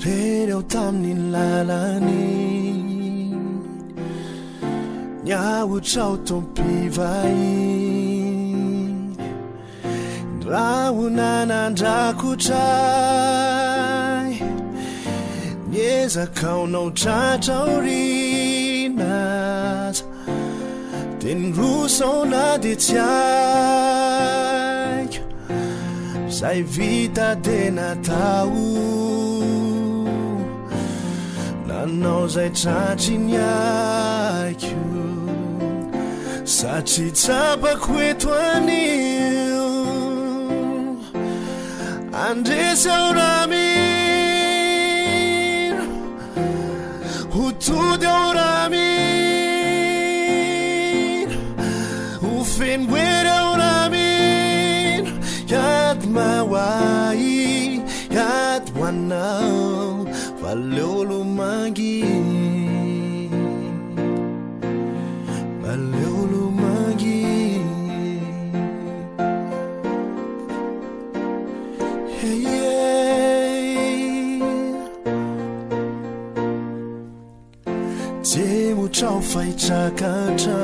Hereo tamin'ny lalany niahotra ao tompivay raha ho nanandrakotray niezakaonao tratra aorinaza teny rosona de tsy aiko zay vita de natao nanao zay tratry ny aiko satria tsapako eto anio andresy ao raha mino ho tody ao raha mino ho fenoery ao raha mino iady mahoay iady hoanao valeo mangi valeo mangi hey, jemotrao faitrakatra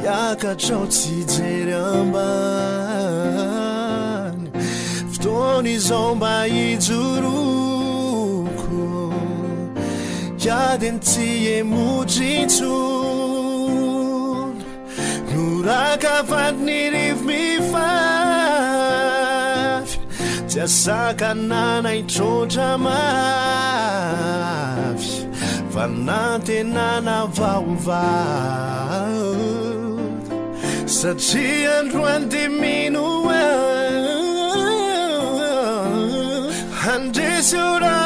yakatrao tsy jery ambany fotoana izao mba hijoroko iady ny tsy emotry intsony noraka vadiny rivo mifafy tsy asakanana itrotra mafy fa nantenana vaovao satria androany de mino andresy ora